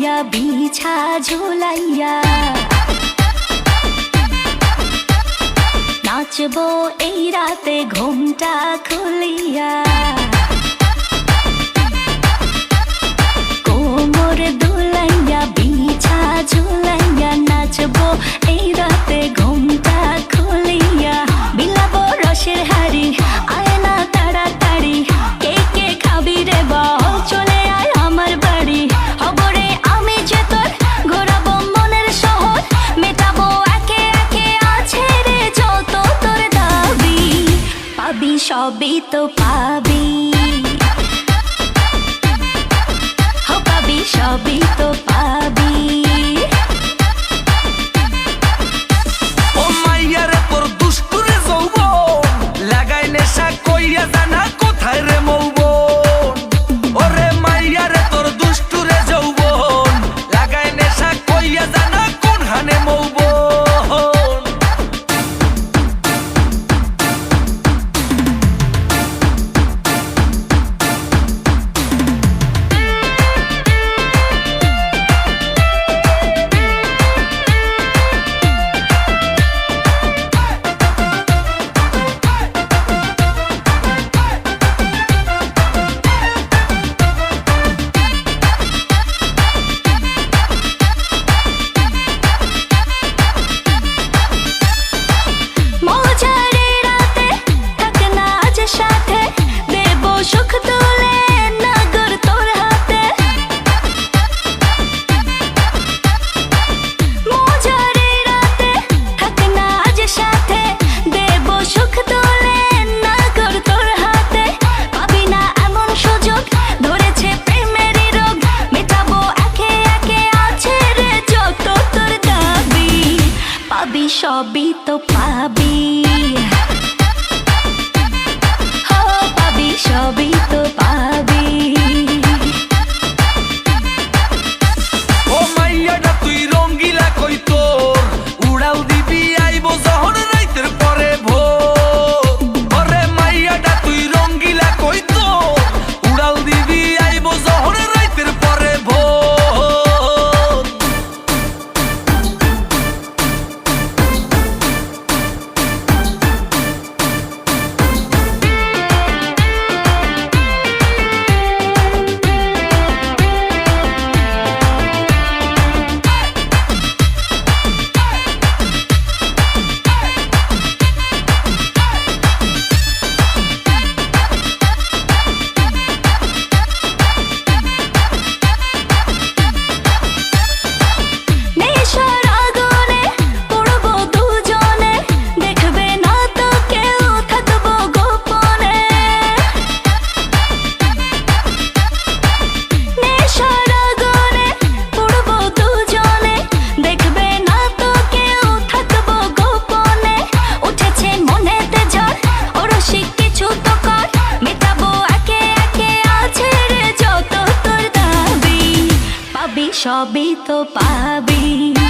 ঝুলাইয়া বিছা ঝুলাইয়া নাচবো এই রাতে ঘুমটা খুলিয়া কোমর দুলাইয়া বিছা ঝুলাইয়া নাচবো এই রাতে ঘুমটা খুলিয়া বিলাবো রসের হাড়ি আয় না তাড়াতাড়ি কে কে খাবি রে বল চলে আয় আমার বাড়ি হবরে আমি যে তোর ঘোরাবো মনের শহর মেটাবো একে একে আছে রে যত তোর দাবি পাবি সবই তো পাবি পাবি সবই তো পাবি ও মাইয়া রে তোর দুষ্টুরে যৌবন লাগাই নেশা কইয়া জানা কোথায় রে মৌবন ওরে মাইয়া রে তোর দুষ্টুরে যৌবন লাগাই নেশা কইয়া জানা কোন হানে মৌবন সবই তো পাবি পাবি সবই তো পাবি ও মাইয়াটা তুই রঙ্গিলা কই তোর উড়াল দিবি আইবো যখন রাইতের পরে ভোর ওরে মাইয়াটা তুই রঙ্গিলা কই তোর উড়াল দিবি আইবো যখন রাইতের পরে ভোর সবই তো পাবি